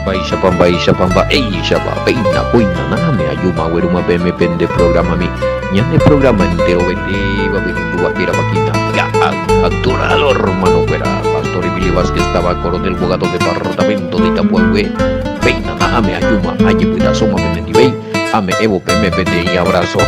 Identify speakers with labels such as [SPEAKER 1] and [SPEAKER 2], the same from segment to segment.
[SPEAKER 1] Baisha pamba eisha ba peina puina name ayuma weruma peme pende programa mi ñande programa entero vete va tu vaquera vaquina ya actoral hermano fuera Pastor Emilio Vázquez estaba coro del abogado departamento de Itapuangue peina name ayuma ayuda soma pende ame evo peme pende y abrazo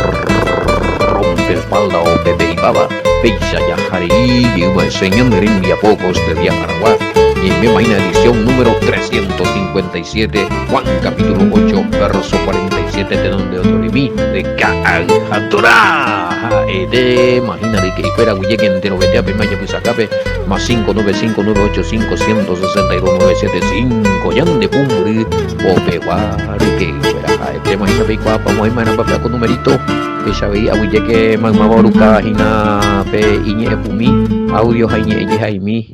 [SPEAKER 1] rompe espalda o bebé y baba peisha ya jari yuma enseñan rindia pocos de día Aragua. Y en mi mañana edición número 357, Juan capítulo 8, verso 47, de donde Otorimi, de Caajatora, de imagínate que fuera Guilleque entero, vete a Pemaya, pues acabe, más 595-985-162-975, yan de Pumburi, o Peguari, que fuera, te imaginas, Pecuapa, Moimana, papá con numerito, que ya veía Guilleque, Magmaboruca, Hina, Pe, Iñe, Pumi, audio, Jaime,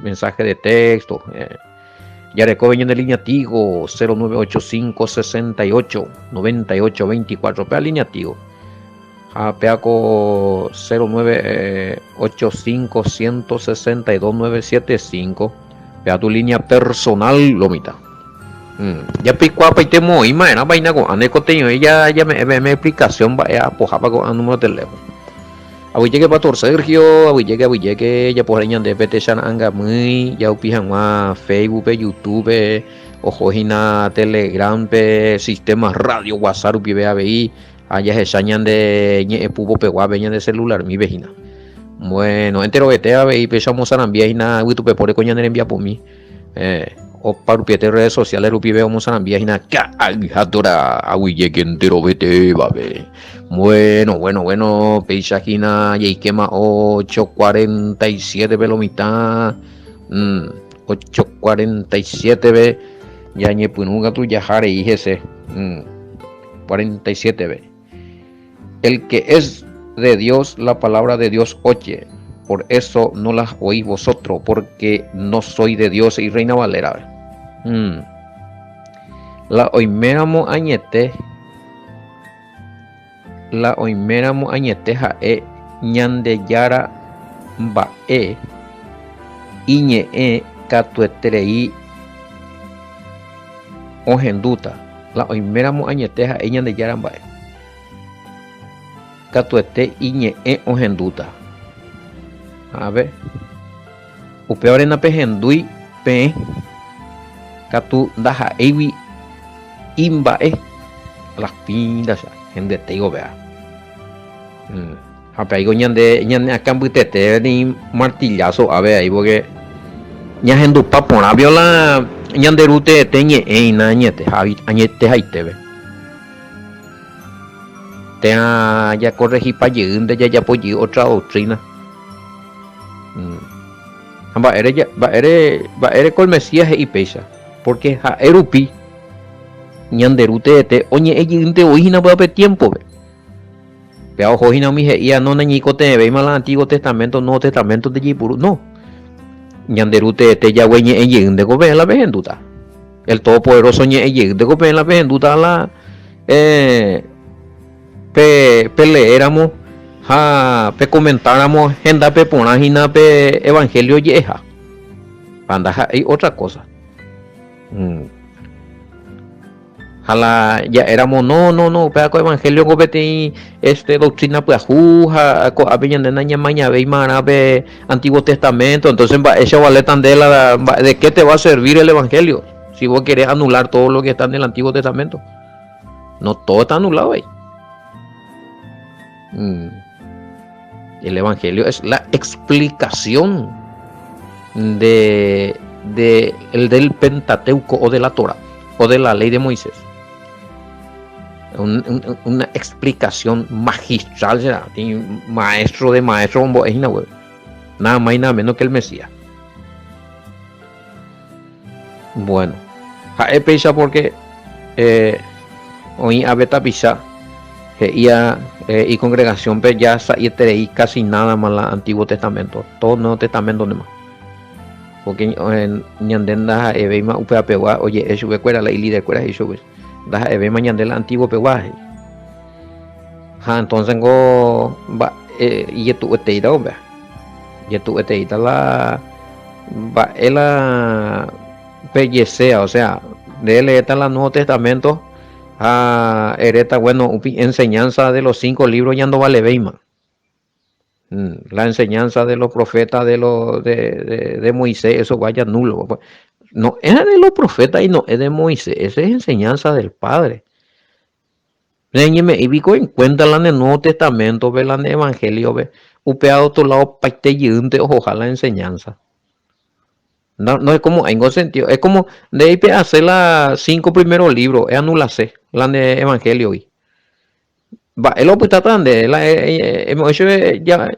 [SPEAKER 1] mensaje de texto, ya recogen en línea Tigo 0985 68 98 24 pea línea Tigo peaco 0985 162 975 pea tu línea personal lomita ya picuapa y temo y mañana vaina con anecoteño ella ya me explicación vaya pojapa con el número de teléfono. Abu llegue Pastor Sergio, abu llegue ya por de PT anga muy ya upijan más Facebook, YouTube, ojojina Telegram, sistemas radio, WhatsApp, UPBABI, allá se sañan de pupo pegua veñan de celular mi vecina. Bueno, entero vete a ver pesamos a viejina, YouTube por coña de envía por mí. O para de redes sociales rupibe vamos a viejina ka alhadora abu llegue entero vete va ver. Bueno, Peixajina y quema 847 velomita 847 ve ya ni pununga tu yajare y ese 47 ve. El que es de Dios, la palabra de Dios oye, por eso no las oís vosotros, porque no soy de Dios. Y Reina Valera la oiméramo añete la oiméramo añeteja ñande yara bae iñe catueterei ojenduta la oiméramo añeteja ñande yara bae catuete iñe ojenduta a ver upeore na pehendui pe catu daja ewi imbae las pindas gente te digo vea apaigo ñande acá mbutete ni martillazo a ver ahí porque ña gente papona viola ñande rute teñe eina ñete añete haitebe te ya corregí pa yende ya apoyé otra doctrina va ere col mesías y pesa porque ja erupi ñande rute oñe eyinte oína pa tiempo ve ojo hina mi ya no nañico te ve mal Antiguo Testamento Nuevo Testamento de Yipuru no ñanderute te ya güey en de gobe la vejenduta el todopoderoso ñe de gobe la vejenduta la peleéramos pe comentáramos agenda pe ponajina pe evangelio yeja panda hay otra cosa Jala ya éramos no pedaco evangelio gobete doctrina pues ajuja co abeñan de naña maña ve mana ve Antiguo Testamento entonces va esa valetan de qué te va a servir el evangelio si vos querés anular todo lo que está en el Antiguo Testamento. No todo está anulado ahí. El evangelio es la explicación del Pentateuco o de la Torah o de la ley de Moisés. Una explicación magistral, ¿será? Maestro de maestro, nada más y nada menos que el Mesías. Bueno, pisa porque hoy a beta pisa y congregación ya y casi nada más el Antiguo Testamento, todo el Nuevo Testamento nomás. Porque ñandenda eveima upea pegua oye eso que cuera la ilide cuera eso pues da eveima ñandela antiguo peguaje entonces go va y tu eteida hombre y tu eteida la va ela pellecea o sea de él está el Nuevo Testamento, hereta, bueno, enseñanza de los 5 libros ya no vale Beima. La enseñanza de los profetas de Moisés, eso vaya nulo. No es de los profetas y no es de Moisés, esa es enseñanza del Padre. Y vico en cuenta la del Nuevo Testamento, ve la del Evangelio, ve, upeado otro lado, paite y ojalá enseñanza. No es como, en ningún sentido, es como de ahí hacer los 5 primeros libros, es anularse, la de Evangelio hoy. Va, el está tan de, hemos hecho ya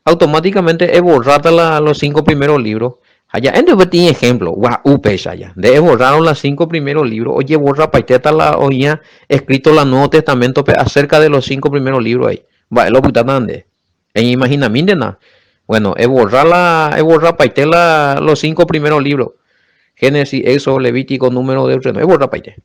[SPEAKER 1] automáticamente es borrar los 5 primeros libros. Allá, entonces tiene ejemplo, allá, de borraron los 5 primeros libros, oye, borra paiteta la oía escrito el Nuevo Testamento acerca de los 5 primeros libros ahí. Va, el está tan de, en imaginamiento nada. Bueno, es borrar paiteta los 5 primeros libros. Génesis, Éxodo, Levítico, Número de es borra paiteta.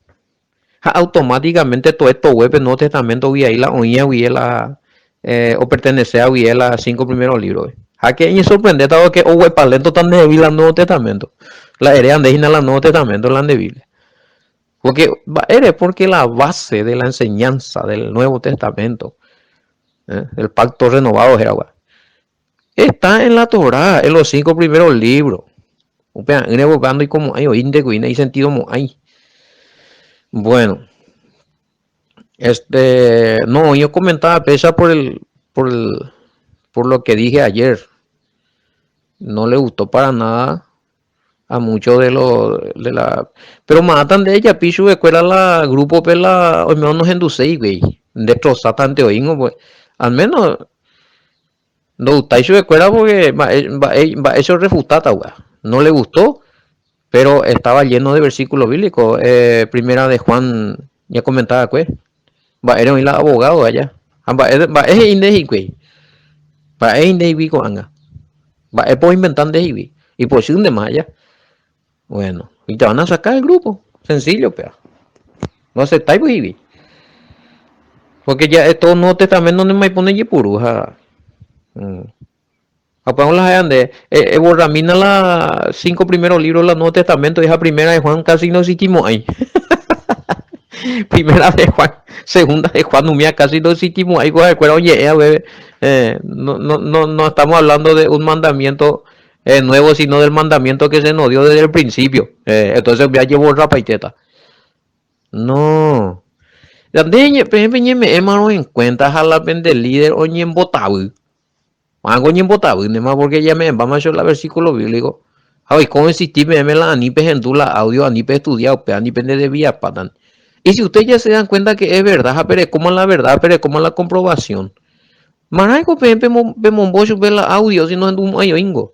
[SPEAKER 1] Automáticamente todo esto web en Nuevo Testamento y ahí la oía o pertenece a los 5 primeros libros. A que me sorprende todo que web palento tan débil al Nuevo Testamento. La heredan de al Nuevo Testamento la débil. Porque la base de la enseñanza del Nuevo Testamento, el pacto renovado, está en la Torá, en los 5 primeros libros. Y como hay sentido como hay. Bueno, no, yo comentaba pesa por lo que dije ayer. No le gustó para nada a muchos de la, pero matan de ella, pichu de escuela la grupo pela, hoy menos nos endusei, güey, destrozar tanto oingo, pues, al menos, no gusta de escuela porque va eso refutata, güey, no le gustó, pero estaba lleno de versículos bíblicos, primera de Juan, ya comentaba, pues, va, era un abogado allá, va, es indeji, güey, va, es indeji, anga, va, es por inventar de y por si un de más allá. Bueno, y te van a sacar el grupo. Sencillo, pero. No aceptáis, pues, porque ya estos Nuevo Testamento no me ponen puruja. Apagamos las hayan de. Borramina las 5 primeros libros del Nuevo Testamento. Y esa primera de Juan casi no existimos ahí. Primera de Juan, segunda de Juan, mía casi no existimos ahí. Oye, no estamos hablando de un mandamiento nuevo, sino del mandamiento que se nos dio desde el principio. Entonces ya llevo rapaiteta. No. Me hermano en cuenta jala del líder o en botabu. Hago en botabu, más porque ya me vamos a hacer el versículo bíblico. Ay, ¿cómo existir? Me la anipe en la audio, anipe estudiado, anipe de vía patan. Y si ustedes ya se dan cuenta que es verdad, pero como la verdad, pero como la comprobación. Maraico, mombocho, ve la audio, si no es un ayoingo.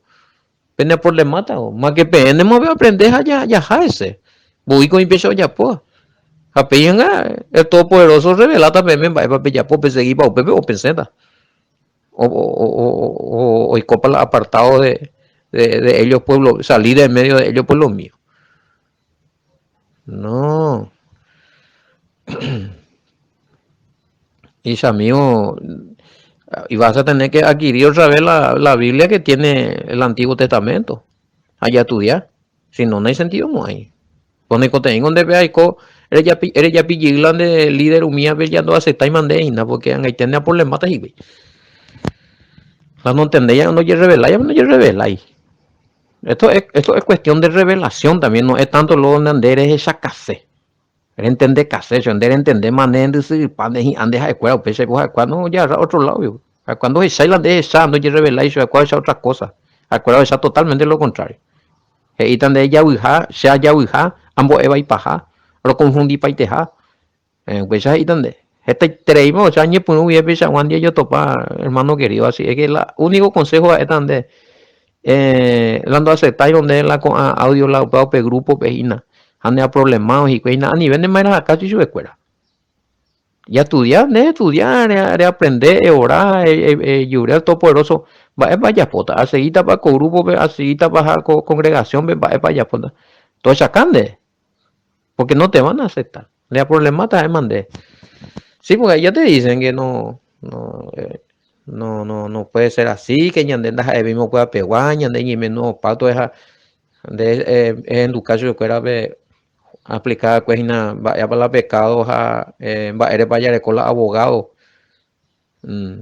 [SPEAKER 1] Pene por le mata, más que pene, me voy a aprender ya ese. Voy con empezó ya, pues. Apenas el Todopoderoso revela también para ya pues seguir para Pepe o penseta. O copa el apartado de ellos, pueblo, salir de medio de ellos, pueblo mío. No. Y amigo, y vas a tener que adquirir otra vez la Biblia que tiene el Antiguo Testamento. Allá estudiar. Si no, no hay sentido, no hay. Pone contenido donde ve ahí, eres ya pillilan de líder humía, ve ya no acepta y mandé, porque ahí tiene problemas y güey. La no entendés, ya no ya revela, Esto es cuestión de revelación también, no es tanto lo donde andar es esa casé. Era entender casé, entender manera de decir, y andes a escuela, pese a cuando ya a otro lado, yo. Cuando es esa, no ya revela eso, a cuál es otra cosa. A cuál es totalmente lo contrario. Y tan de yahuijá, sea yahuijá, ambos eva y paja, lo confundí pa y teja. Pues ahí donde. Este treimo, años pues no hubiera pensado un día yo topa, hermano querido, así es que el único consejo es donde lando aceptar donde la audio la pe grupo pejina, ande a problemados y que a nivel de manera acá si su escuela. Y estudiar, de aprender, orar, llorar todo poderoso, va a vaya pota, a seguir para con grupo, a seguir para congregación, va a vaya pota. Todo esa cande, porque no te van a aceptar. Le problema te mandé. Sí, porque ya te dicen que no puede ser así, que ñandendas el mismo pueda pegar, ñanden y menos pato de en tu caso yo era aplicada cuesina vaya para la pecado va eres para con la abogado. Mm,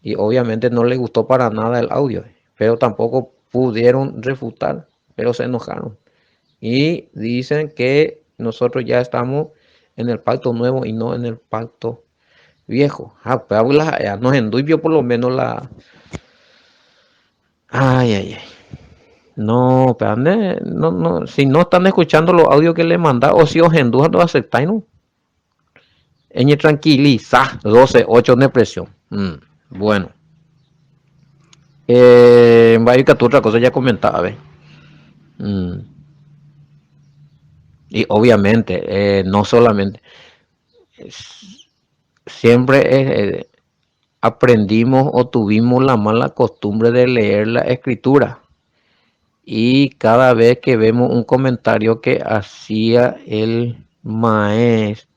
[SPEAKER 1] y obviamente no le gustó para nada el audio, pero tampoco pudieron refutar, pero se enojaron. Y dicen que nosotros ya estamos en el pacto nuevo y no en el pacto viejo. Pues nos enduió por lo menos la... Ay, ay, ay. No, pero no, si no están escuchando los audios que le manda, o si os endujan, lo aceptáis, ¿no? Eñe tranquiliza, 12, 8 de presión. Bueno. Vaya que otra cosa ya comentaba, ¿ves? Mm, y obviamente, no solamente, siempre aprendimos o tuvimos la mala costumbre de leer la escritura. Y cada vez que vemos un comentario que hacía el maestro,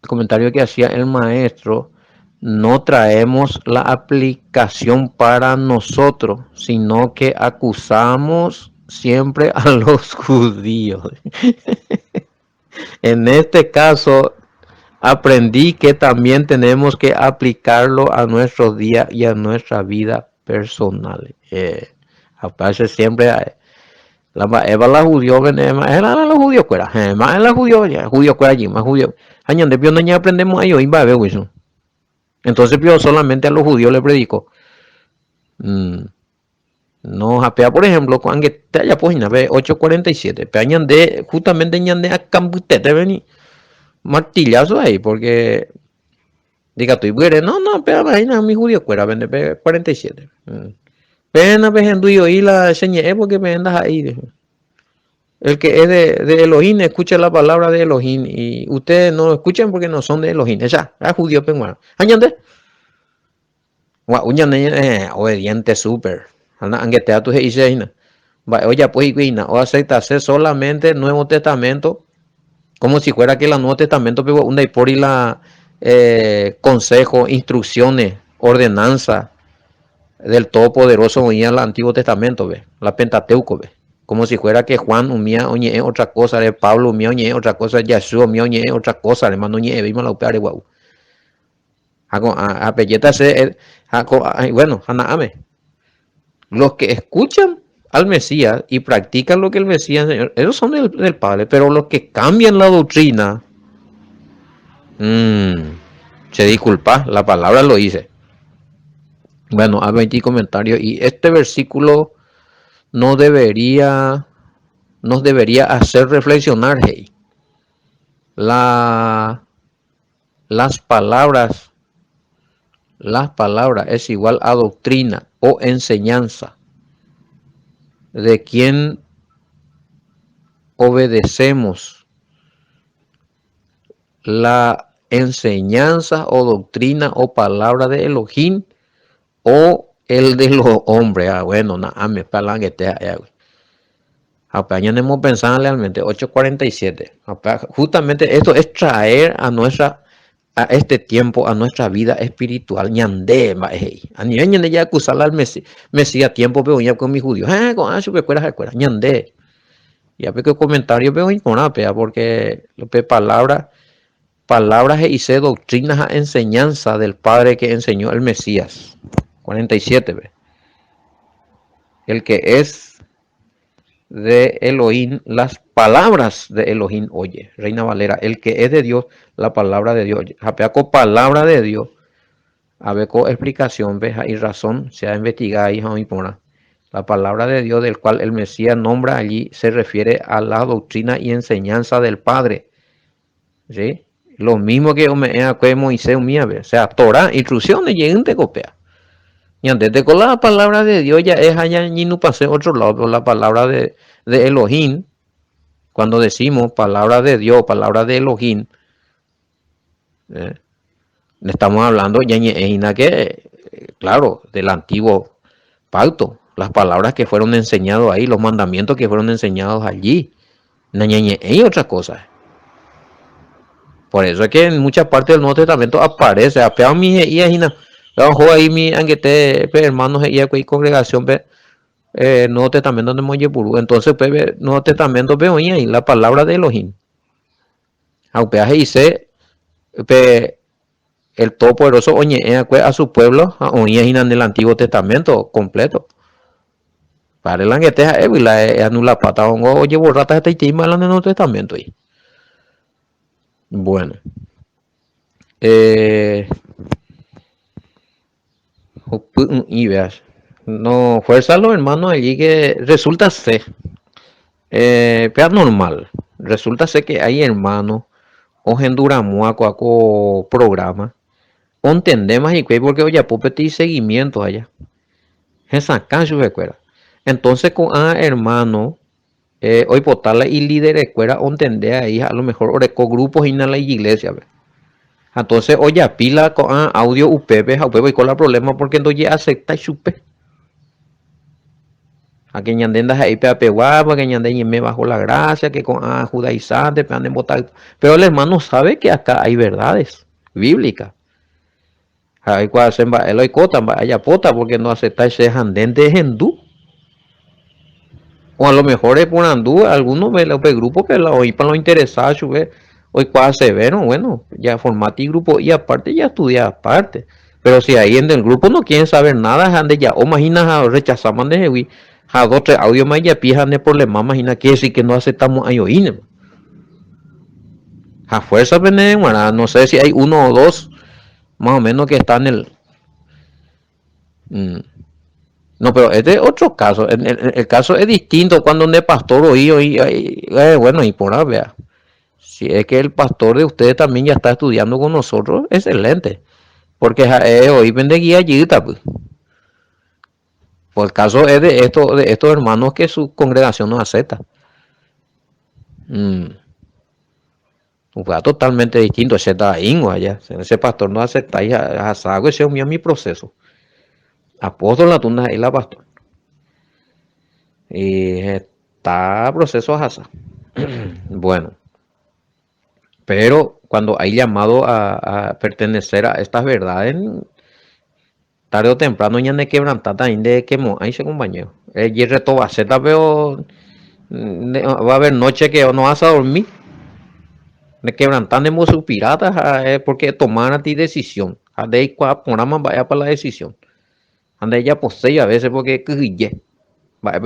[SPEAKER 1] el comentario que hacía el maestro, no traemos la aplicación para nosotros, sino que acusamos siempre a los judíos. En este caso, aprendí que también tenemos que aplicarlo a nuestro día y a nuestra vida personal. Aparece siempre la judío, la judío fuera, más la judío fuera allí, más judío. Año de no aprendemos a ellos y va a ver eso. Entonces yo solamente a los judíos le predico. No, japea, por ejemplo, cuando te haya página 847, peñan de justamente ñande a cambutete vení martillazo ahí, porque diga tú, no, pero ahí no, mi judío fuera, vende 47. Pena vejendo y la señé porque me andas ahí. El que es de Elohim, escucha la palabra de Elohim. Y ustedes no escuchan porque no son de Elohim. Ya, judío penguano. Añande. Obediente súper. Aunque te tu dice, oye, pues, o aceptarse solamente el Nuevo Testamento, como si fuera que el Nuevo Testamento, pero una y por y la consejo, instrucciones, ordenanza del Todopoderoso unía al Antiguo Testamento, ¿ve? La Pentateuco, ¿ve? Como si fuera que Juan unía oñe otra cosa, de Pablo unía oñe otra cosa, Yeshua unía oñe otra cosa, hermano oñe vimos la upare guau. A pelleta se bueno, anaame. Los que escuchan al Mesías y practican lo que el Mesías enseñó, esos son del Padre, pero los que cambian la doctrina, se disculpa, la palabra lo dice. Bueno, a 20 comentarios. Y este versículo nos debería hacer reflexionar, hey. Las palabras es igual a doctrina o enseñanza de quien obedecemos la enseñanza o doctrina o palabra de Elohim o el de los hombres. Bueno, nada, me palan que te apenas hemos pensado realmente 8:47. Justamente esto es traer a este tiempo, a nuestra vida espiritual. Ñande, a nivel ñande ya acusar al Mesías tiempo, pero ya con mis judíos. Con recuerda. Ñande. Ya ve que comentario veo importante, porque lo que palabras y se doctrinas a enseñanza del Padre que enseñó el Mesías. 47, ve. El que es de Elohim, las palabras de Elohim oye, Reina Valera, el que es de Dios, la palabra de Dios, japeaco palabra de Dios, a ver con explicación, ve, y razón, se ha investigado ahí, la palabra de Dios del cual el Mesías nombra allí se refiere a la doctrina y enseñanza del Padre, ¿sí? Lo mismo que Moisés, o sea, Torah, instrucciones, lleguen te copia. Y antes de con la palabra de Dios ya es allá y no pasé otro lado, pero la palabra de Elohim, cuando decimos palabra de Dios, palabra de Elohim, estamos hablando ya que, claro, del antiguo pacto, las palabras que fueron enseñadas ahí, los mandamientos que fueron enseñados allí, y otras cosas. Por eso es que en muchas partes del Nuevo Testamento aparece, apea mi ahí mi hermanos y congregación, Nuevo Testamento de Moyepurú. Entonces, pues, Nuevo Testamento veo ahí la palabra de Elohim. Aunque dice, el Todopoderoso oye a su pueblo, oye en el Antiguo Testamento completo. Para el que te la anula pata, oye, borrata este tema en el Nuevo Testamento. Ahí. Bueno. Y veas. No, fuerza los hermanos allí que resulta ser. Pero normal. Resulta ser que hay hermanos o genduramuaco a programa. Entendemos y que porque oye, popete y seguimiento allá. Esa canción recuerda. Entonces con hermano, hoy potarla y líder recuerda entender ahí a lo mejor oreco grupos en la iglesia. ¿Ve? Entonces oye pila con audio UPP, y con la problema porque entonces acepta y supe. A que ñandendas ahí pepe guapa, que ñanden me bajo la gracia, que con judaizante, pean botar. Pero el hermano sabe que acá hay verdades bíblicas. Hay cual se va, el cota, vaya pota, porque no acepta ese jandente de hindú. O a lo mejor es por andú, algunos ve los grupos que la oí para los interesados, ve, hoy cual se ven, bueno, ya formate y grupo y aparte ya estudia aparte. Pero si ahí en el grupo no quieren saber nada, ande ya, o imaginas rechazamos de Jewi, a dos, tres audio más ya pijan de problema, imagina que decir que no aceptamos a oír. A fuerza, no sé si hay uno o dos, más o menos que están en el. No, pero este es otro caso. El caso es distinto cuando un pastor oí, bueno, y por ahí vea. Si es que el pastor de ustedes también ya está estudiando con nosotros, excelente. Porque hoy vende guía allí, pues. Pues el caso es de estos hermanos que su congregación no acepta. Fue totalmente distinto. Ese está allá. Ese pastor no acepta. Y ese es mi proceso. Apóstol la tunda y la pastor. Y está proceso a Hasa. Bueno. Pero cuando hay llamado a pertenecer a estas verdades, tarde o temprano ya ne quebrantar también de que ahí se compañero. Y reto va a ser, veo, va a haber noche que no vas a dormir. De quebrantando sus piratas porque toman a ti decisión. De ahí ponamos vaya para la decisión. Ande ella posee a veces porque vaya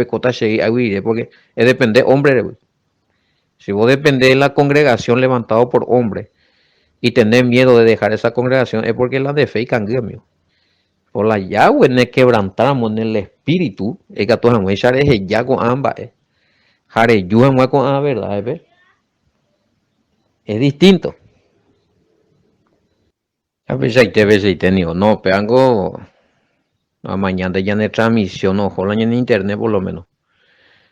[SPEAKER 1] porque es depende hombre. Si vos dependés de la congregación levantado por hombre y tenés miedo de dejar esa congregación es porque la de fe y cambio. Por la Yahweh en el quebrantamos en el espíritu, es que todos han hecho es ya con ambas. Jare yuan con la verdad, es distinto. A veces hay tenido, no, peango mañana ya en transmisión, ojalá en internet por lo menos.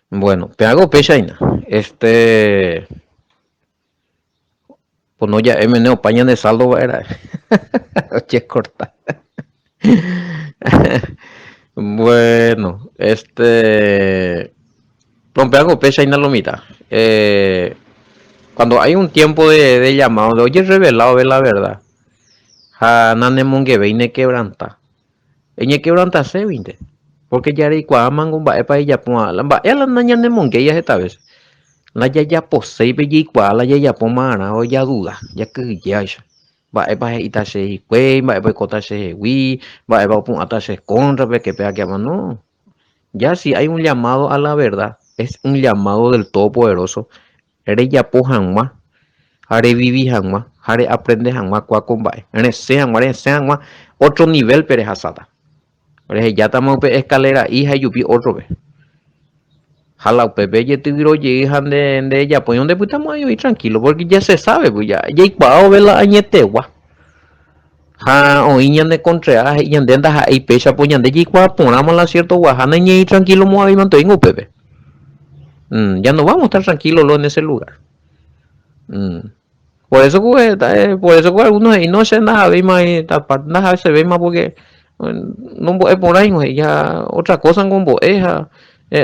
[SPEAKER 1] Bueno, peango pechaina, pues no ya MNO paña de saldo era. Oye, corta. Bueno, rompeago pecha y lomita. Cuando hay un tiempo de llamado, de oye revelado de la verdad. Hanane monge veine quebranta. Eñe quebranta se vinte. Porque ya de cuaman con bae para ella pon la bae la naña de monge ya esta vez. La ya posee belli cuala ya pomana o ya duda, ya que ya bae para ita se kue, bae para cota se wi, bae para pon ata se contra que pega que no. Ya si hay un llamado a la verdad, es un llamado del Todopoderoso. Eres ya po hanma, hare vivi hanma, hare aprende hanma cua combae. Eres sean otro nivel perejasata. Eres ya estamos escalera hija y yupi otro vez. Jala pepe ya te diró llegan de ella, pues donde pues estamos ahí tranquilo, porque ya se sabe, pues ya hay cuao vela añetegua. Ja, o iñan de contra, iñan de andas ahí pecha, pues de allí cuao ponamos la cierto guajana y tranquilo, mo ahí mantengo pepe. Ya no vamos a estar tranquilos en ese lugar. Por eso que algunos ahí no se nada ve más, nada se ve más porque no es por ahí, ya otra cosa con boeja,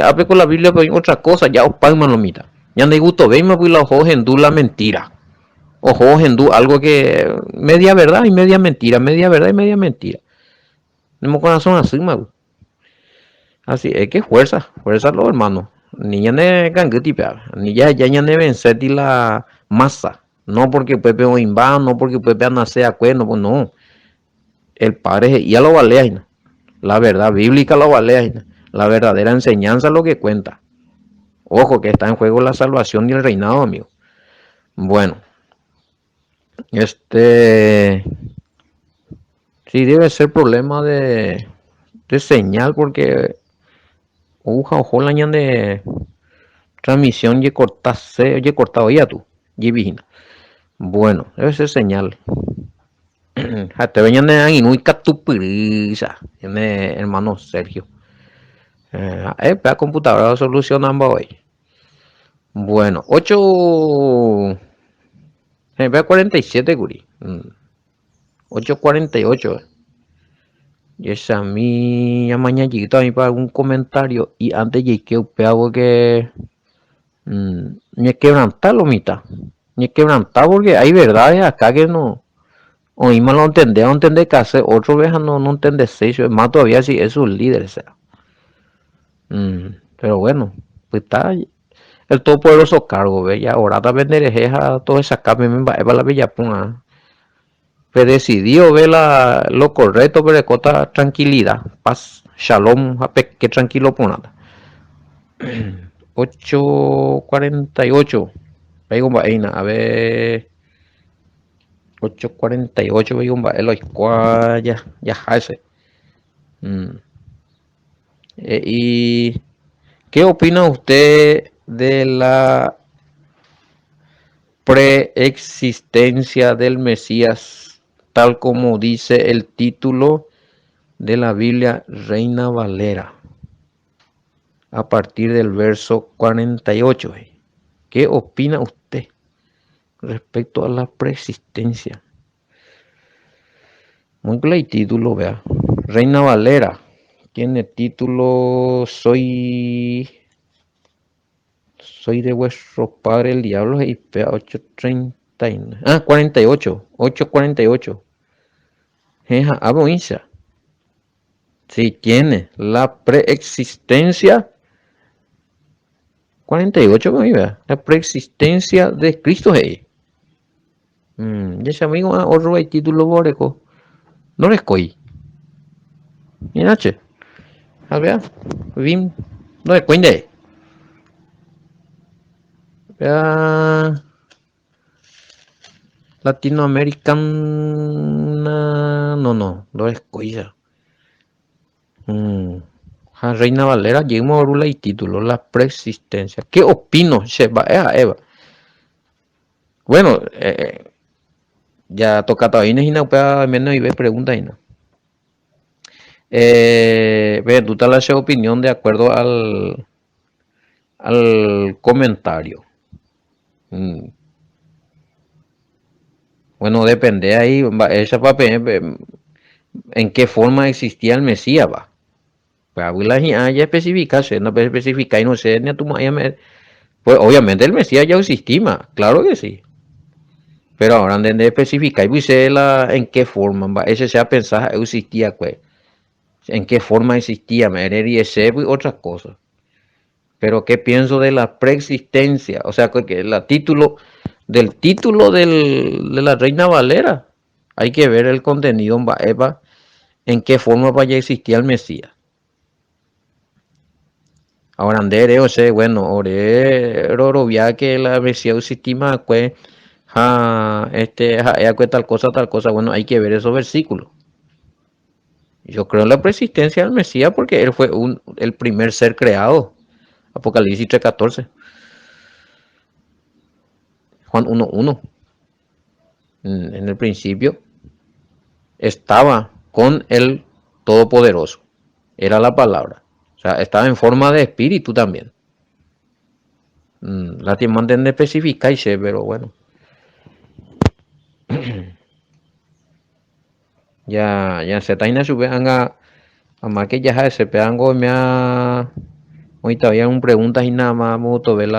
[SPEAKER 1] hable con la Biblia pero otra cosa, ya os pan malomita. Ya no hay gusto ve más pues la ojo hendú la mentira. Ojo hendú algo que media verdad y media mentira, media verdad y media mentira. Tenemos corazón así, más. Así es que fuerza los hermanos. Ni ya ne ganguti pea, ni ya ne vencer la masa. No porque Pepe o imba, no porque Pepe nace a cuerno, pues no. El padre ya lo vale ahí, ¿no? La verdad bíblica lo vale ahí, ¿no? La verdadera enseñanza es lo que cuenta. Ojo que está en juego la salvación y el reinado, amigo. Bueno, sí debe ser problema de señal porque ojo la de transmisión y cortado ya tú, y vigina. Bueno, debe ser señal. Te venían de Inui Catupiriza, hermano Sergio. La computadora solucionando hoy. Bueno, 8. Vea 47, Guri. 8:48. Y esa a mí, ya mañana llegué también para algún comentario. Y antes llegué un que. Ni quebrantarlo, mitad. Ni quebrantar porque hay verdades acá que no. Hoy más lo entender que hace otro vez no entender seis. Más todavía si es un líder, o sea. Pero bueno, pues está el todopoderoso cargo, ve, ya ahora también derejeja toda esa capa, me va a la bella punga. Pues decidió ver lo correcto, pero cota tranquilidad, paz, shalom, que tranquilo por nada. 8:48. Ahí a ver, 8:48, ya hace. ¿Y qué opina usted de la preexistencia del Mesías, tal como dice el título de la Biblia Reina Valera, a partir del verso 48? ¿Qué opina usted respecto a la preexistencia? Muy claro el título, vea. Reina Valera tiene título Soy de vuestro padre el diablo y pea 8:30. 48. 8:48. Jeja, aboinza. Sí, tiene la preexistencia. 48, vea. La preexistencia de Cristo. Hey. Ya se amigo, otro título boreco. No les coi. Mira, che. A ver, Vim. No les cuente. Vea. Latinoamericana. No les coisa. Reina Valera, llegamos a Orula y título, la preexistencia. ¿Qué opino, Sheba? Eva. Bueno, ya toca todavía y no puede menos y ver preguntas y no. Ve, tú te la opinión de acuerdo al comentario. Bueno, depende ahí, esa en qué forma existía el Mesías, va. Pues ya especificarse, no especificar y no sé, ni a tu pues obviamente el Mesías ya existía, claro que sí. Pero ahora de especificar y dice en qué forma, va, ese sea pensar existía, pues. En qué forma existía, me y ese y otras cosas. Pero qué pienso de la preexistencia, o sea, que el título de la Reina Valera. Hay que ver el contenido en qué forma vaya a existir el Mesías. Ahora andere, o sea, bueno, ore rorovia que la Mesías existía, pues, tal cosa, bueno, hay que ver esos versículos. Yo creo en la preexistencia del Mesías porque él fue el primer ser creado. Apocalipsis 3:14. Juan 1:1. En el principio estaba con el Todopoderoso. Era la palabra. O sea, estaba en forma de espíritu también. La tiene de especificar, pero bueno. Ya se está en su anga. Además que ya se pedango me ha. Hoy todavía un preguntas y nada más mucho ver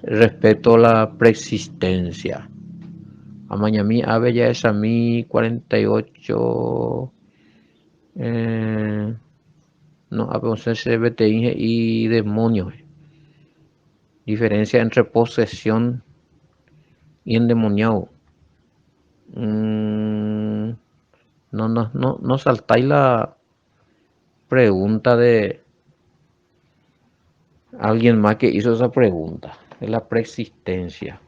[SPEAKER 1] respecto a la preexistencia. A Mañami Ave ya es a mí 48. no aposeerse BTI y demonios. Diferencia entre posesión y endemoniado. No saltáis la pregunta de alguien más que hizo esa pregunta, de la preexistencia.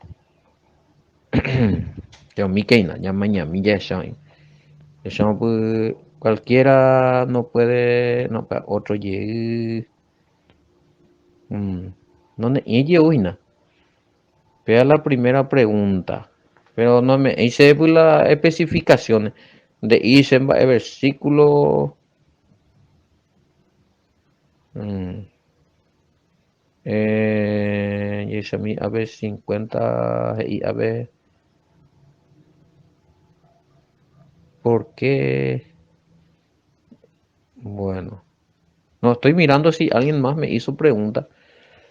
[SPEAKER 1] Yo mi keina, ya mañana, mi ya shine. Eso cualquiera no puede, no, otro llegue. No ne uina. Vea la primera pregunta, pero no me hice pues las especificaciones de hice el versículo. Y eso a mí a ver 50 y a ver por qué. Bueno, no estoy mirando si alguien más me hizo pregunta,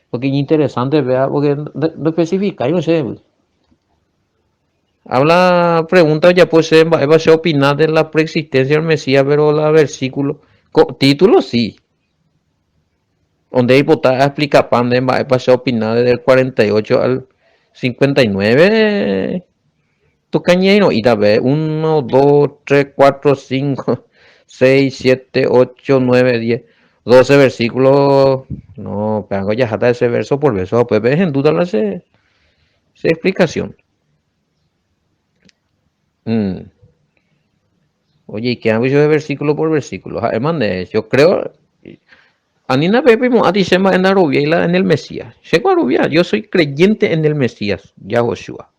[SPEAKER 1] porque es interesante, vea, porque no especifica, yo no sé. Habla, pregunta, ya puede ser, va a ser opinar de la preexistencia del Mesías, pero la versículo, título sí. Donde hay votar explica pan de va a ser opinar desde el 48 al 59. Tu cañero y a ver, 1, 2, 3, 4, 5, 6, 7, 8, 9, 10, 12 versículos. No, pero ya hasta ese verso por verso, pues ves en duda la explicación. Oye, ¿y qué han visto de versículo por versículo? Además de eso, yo creo, Anina Pepe Moatisema en Arubia y en el Mesías. Llego a Arubia, yo soy creyente en el Mesías, Yahoshua.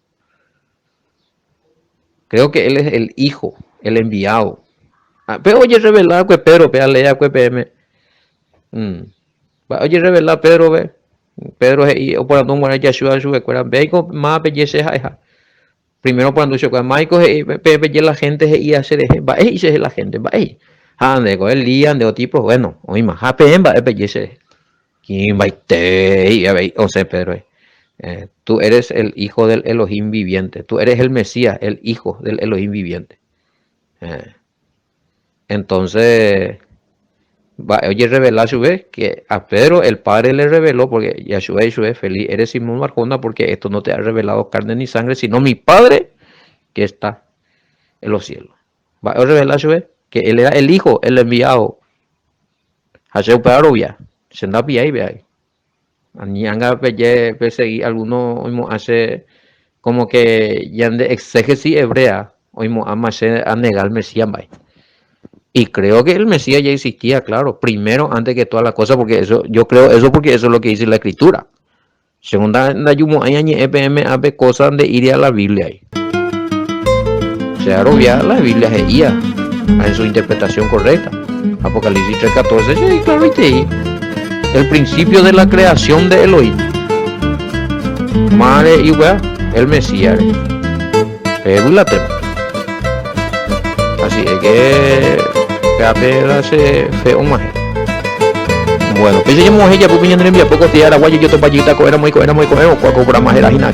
[SPEAKER 1] Creo que él es el hijo, el enviado. Pero oye, revelar que Pedro, vea, lea que PM. Oye, revelar Pedro, ve. Pedro es o por andar muere Yeshua, su escuela. Ve con más belleza, ja. Primero cuando yo con Michael, Pepe, la gente y hacer, va, y se la gente, va, ande con el día, de tipo, bueno, hoy más, PM, va, belleza. ¿Quién va a te? O sea, Pedro, tú eres el hijo del Elohim viviente. Tú eres el Mesías, el hijo del Elohim viviente. Entonces, oye, revelar a su vez que a Pedro el Padre le reveló, porque Yahshua es feliz, eres Simón Barjona, porque esto no te ha revelado carne ni sangre, sino mi Padre que está en los cielos. Va a revelar a su vez que él era el hijo, el enviado. Haseu Pedrovia, se anda ahí, ve ahí. Anianga perseguir algunos hace como que ya de exégesis hebrea, oímos a negar el Mesías, bye. Y creo que el Mesías ya existía, claro, primero antes que todas las cosas, porque eso, yo creo eso porque eso es lo que dice la Escritura. Segunda, hay EPM ave cosas de ir a la Biblia ahí. O sea, obvia la Biblia es IA, en su interpretación correcta. Apocalipsis 3:14, sí, claro, y te el principio de la creación de Elohim. Madre y wea, el Mesías. Así es que hace feo más. Bueno, pues ya mujer ya pupiña en envía poco tía guayo yo topallita era muy cuaco para más era hina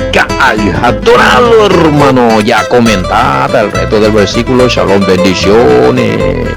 [SPEAKER 1] adorado hermano, ya comentada el resto del versículo. Shalom, bendiciones.